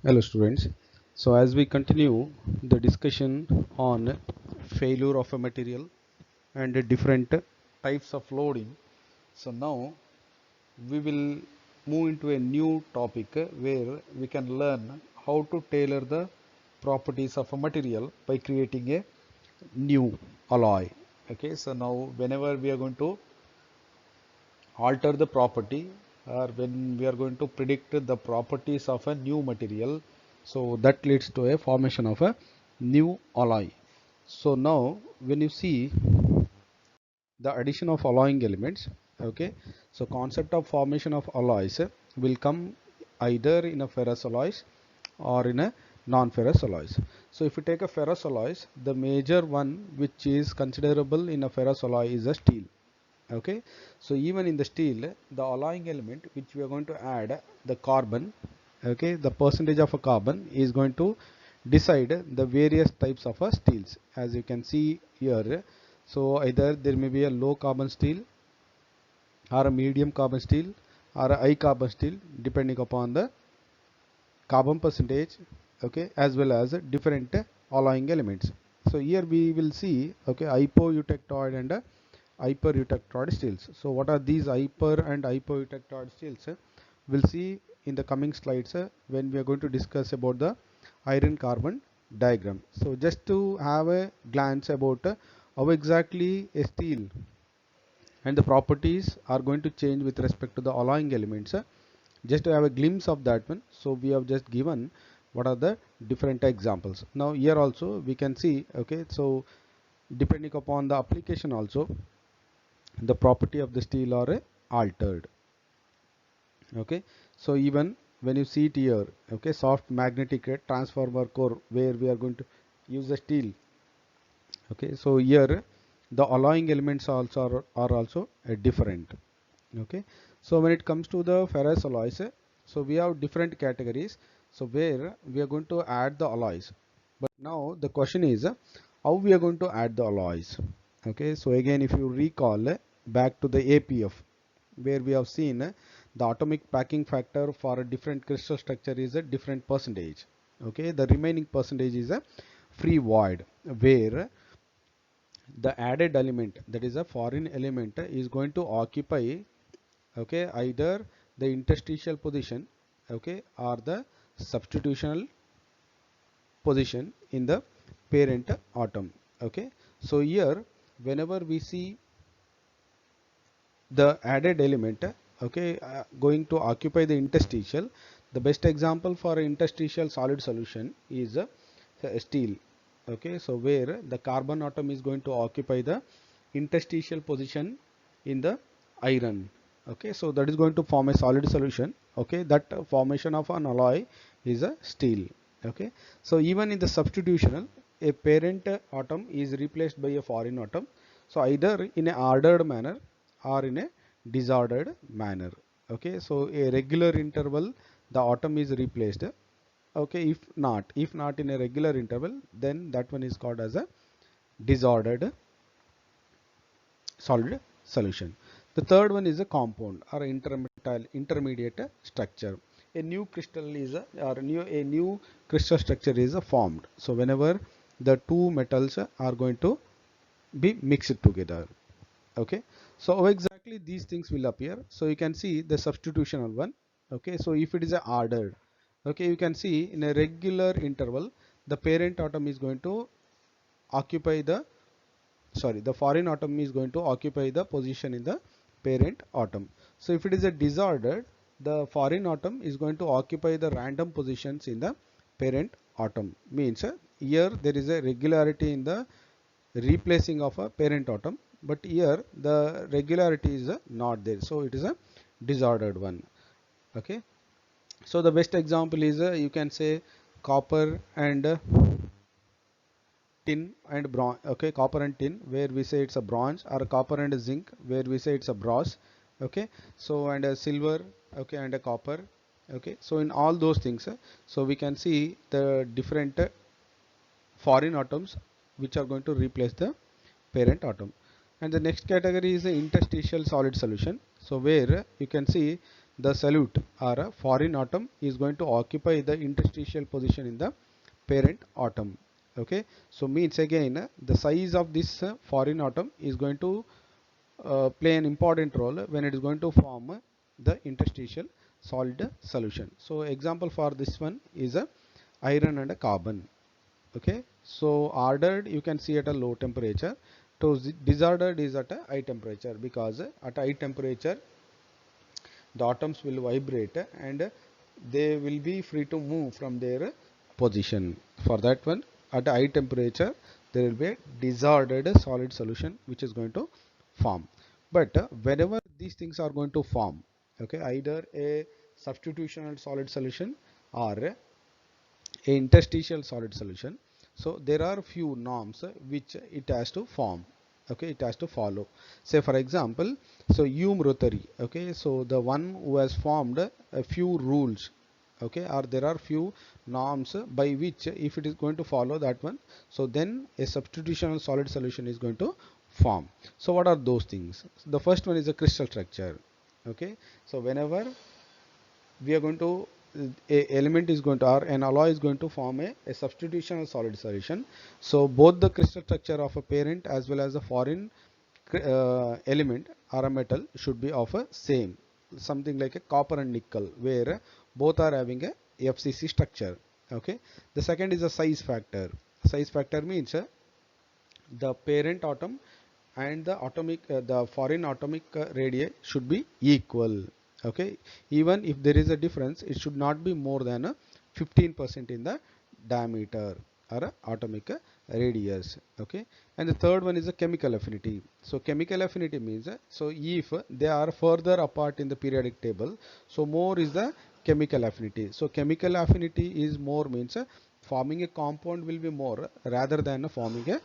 Hello students. So as we continue the discussion on failure of a material and the different types of loading. So now we will move into a new topic where we can learn how to tailor the properties of a material by creating a new alloy. Okay, so now whenever we are going to alter the property or when we are going to predict the properties of a new material, so that leads to a formation of a new alloy. So now when you see the addition of alloying elements, okay, so concept of formation of alloys will come either in a ferrous alloys or in a non-ferrous alloys. So if you take a ferrous alloys, the major one which is considerable in a ferrous alloy is a steel. Okay, so even in the steel, the alloying element which we are going to add, the carbon, okay, the percentage of a carbon is going to decide the various types of steels, as you can see here. So either there may be a low carbon steel or a medium carbon steel or a high carbon steel, depending upon the carbon percentage, okay, as well as different alloying elements. So here we will see, okay, hypoeutectoid and hypereutectoid steels. So what are these hyper and hypoeutectoid steels? We'll see in the coming slides when we are going to discuss about the iron carbon diagram. So just to have a glance about how exactly a steel and the properties are going to change with respect to the alloying elements. Just to have a glimpse of that one, so we have just given what are the different examples. Now here also we can see, okay, so depending upon the application also, the property of the steel are altered. Okay, so even when you see it here, okay, soft magnetic transformer core where we are going to use the steel. Okay, so here the alloying elements also are also different. Okay, so when it comes to the ferrous alloys, so we have different categories, so where we are going to add the alloys. But now the question is how we are going to add the alloys. Okay, so again if you recall back to the APF, where we have seen the atomic packing factor for a different crystal structure is a different percentage. Okay, the remaining percentage is a free void, where the added element, that is a foreign element, is going to occupy, okay, either the interstitial position, okay, or the substitutional position in the parent atom. Okay, so here whenever we see the added element, okay, going to occupy the interstitial, the best example for interstitial solid solution is steel. Okay, so where the carbon atom is going to occupy the interstitial position in the iron. Okay, so that is going to form a solid solution. Okay, that formation of an alloy is a steel. Okay, so even in the substitutional, a parent atom is replaced by a foreign atom, so either in a ordered manner or in a disordered manner. Okay, so a regular interval the atom is replaced. Okay, if not in a regular interval, then that one is called as a disordered solid solution. The third one is a compound or intermediate structure. A new crystal is a new crystal structure is formed. So whenever the two metals are going to be mixed together. Okay, so how exactly these things will appear? So you can see the substitutional one. Okay, so if it is a ordered, okay, you can see in a regular interval the parent atom is going to occupy the foreign atom is going to occupy the position in the parent atom. So if it is a disordered, the foreign atom is going to occupy the random positions in the parent atom. Means here there is a regularity in the replacing of a parent atom, but here the regularity is not there, so it is a disordered one. Okay, so the best example is you can say copper and tin and bronze, okay, copper and tin, where we say it's a bronze, or copper and zinc, where we say it's a brass, okay. So and a silver, okay, and a copper, okay. So in all those things, so we can see the different foreign atoms which are going to replace the parent atom. And the next category is the interstitial solid solution. So where you can see the solute or a foreign atom is going to occupy the interstitial position in the parent atom. Okay, so means again the size of this foreign atom is going to play an important role when it is going to form the interstitial solid solution. So example for this one is a iron and a carbon. Okay, so ordered you can see at a low temperature, so disordered is at a high temperature, because at high temperature the atoms will vibrate and they will be free to move from their position. For that one, at a high temperature there will be a disordered solid solution which is going to form. But whenever these things are going to form, okay, either a substitutional solid solution or a interstitial solid solution, so there are few norms which it has to form, okay, it has to follow. Say for example, so Hume Rothery, okay, so the one who has formed a few rules, okay, or there are few norms by which if it is going to follow that one, so then a substitutional solid solution is going to form. So what are those things? The first one is a crystal structure. Okay, so whenever we are going to a element is going to, or an alloy is going to form a substitutional solid solution, so both the crystal structure of a parent as well as a foreign element or a metal should be of a same, something like a copper and nickel, where both are having a FCC structure. Okay, the second is a size factor. Size factor means the parent atom and the atomic the foreign atomic radii should be equal. Okay, even if there is a difference, it should not be more than 15% in the diameter or atomic radius. Okay, and the third one is a chemical affinity. So chemical affinity means so if they are further apart in the periodic table, so more is the chemical affinity. So chemical affinity is more means forming a compound will be more rather than forming a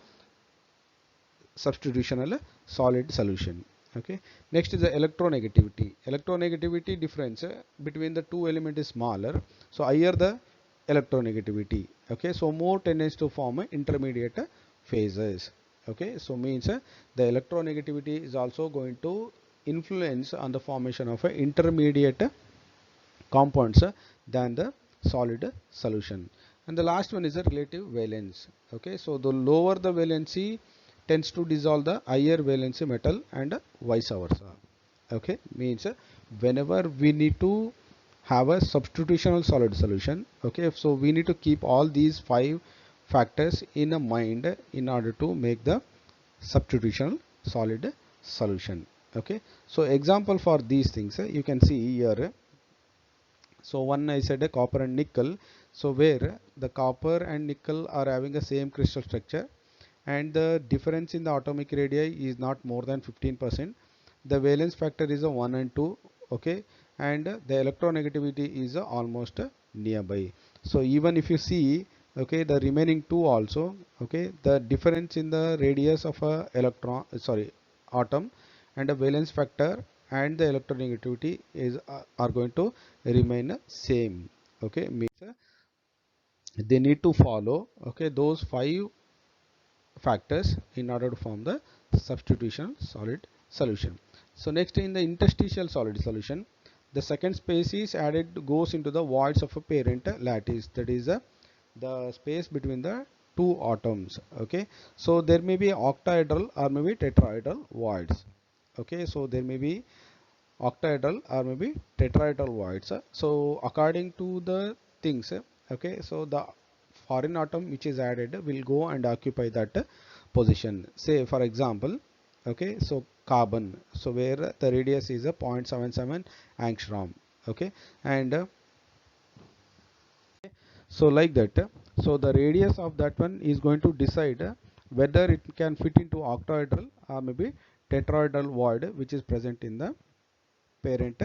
substitutional solid solution. Okay, next is the electronegativity. Electronegativity difference between the two element is smaller, so higher the electronegativity. Okay, so more tendency to form intermediate phases. Okay, so means the electronegativity is also going to influence on the formation of intermediate compounds than the solid solution. And the last one is the relative valence. Okay, so the lower the valency tends to dissolve the higher valency metal and vice versa. Okay, means whenever we need to have a substitutional solid solution, okay, so we need to keep all these five factors in a mind in order to make the substitutional solid solution. Okay, so example for these things you can see here. So one I said a copper and nickel, so where the copper and nickel are having the same crystal structure and the difference in the atomic radii is not more than 15%. The valence factor is a 1 and 2, okay, and the electronegativity is almost nearby. So even if you see, okay, the remaining two also, okay, the difference in the radius of a electron, sorry, atom, and the valence factor and the electronegativity is are going to remain same. Okay, means they need to follow, okay, those five factors in order to form the substitution solid solution. So next, in the interstitial solid solution, the second space is added, goes into the voids of a parent lattice, that is the space between the two atoms. Okay, so there may be octahedral or maybe tetrahedral voids. Okay, so there may be octahedral or maybe tetrahedral voids. So according to the things, okay, so the foreign atom which is added will go and occupy that position. Say for example, okay, so carbon, so where the radius is a 0.77 angstrom. Okay, and so like that, so the radius of that one is going to decide whether it can fit into octahedral or maybe tetrahedral void which is present in the parent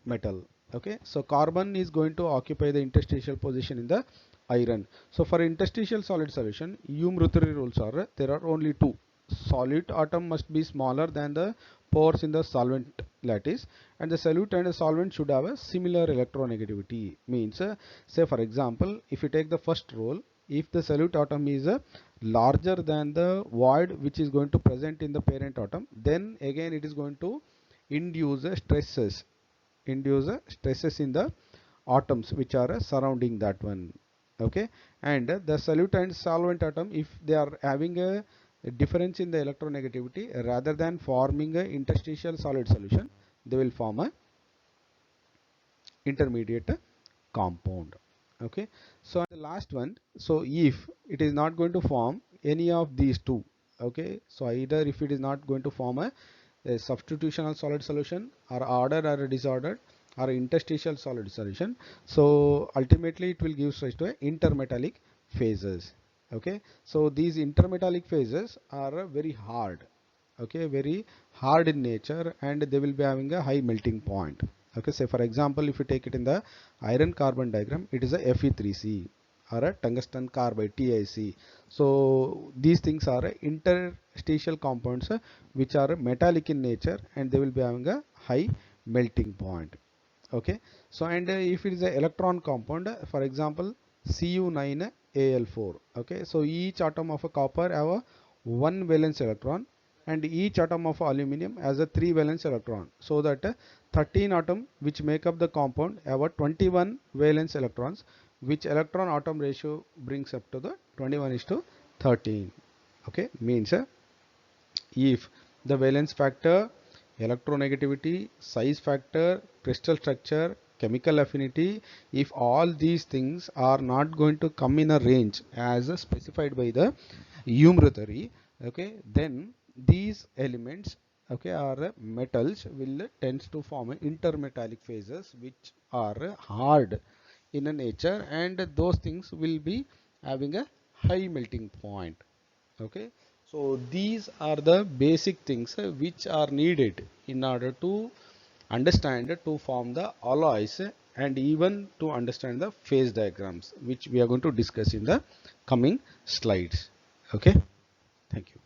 metal. Okay, so carbon is going to occupy the interstitial position in the iron. So for interstitial solid solution, Hume-Rothery rules are there are only two. Solute atom must be smaller than the pores in the solvent lattice, and the solute and the solvent should have a similar electronegativity. Means, say for example, if you take the first rule, if the solute atom is larger than the void which is going to present in the parent atom, then again it is going to induce stresses in the atoms which are surrounding that one. Okay, and the solute and solvent atom, if they are having a difference in the electronegativity, rather than forming a interstitial solid solution, they will form a intermediate compound. Okay, so the last one, so if it is not going to form any of these two, okay, so either if it is not going to form a substitutional solid solution, or ordered or disordered, or interstitial solid solution, so ultimately it will give rise to intermetallic phases. Okay, so these intermetallic phases are very hard, okay, very hard in nature, and they will be having a high melting point. Okay, say for example, if you take it in the iron carbon diagram, it is a Fe3C, or a tungsten carbide, TiC. So these things are interstitial compounds which are metallic in nature, and they will be having a high melting point. Okay, so and if it is an electron compound, for example Cu9Al4. Okay, so each atom of a copper have a 1 valence electron, and each atom of aluminum has a 3 valence electron, so that 13 atom which make up the compound have a 21 valence electrons, which electron atom ratio brings up to the 21 is to 13. Okay, means if the valence factor, electronegativity, size factor, crystal structure, chemical affinity, if all these things are not going to come in a range as specified by the Hume-Rothery, okay, then these elements, okay, are metals will tends to form intermetallic phases which are hard in a nature, and those things will be having a high melting point. Okay, so these are the basic things which are needed in order to understand to form the alloys, and even to understand the phase diagrams, which we are going to discuss in the coming slides. Okay, thank you.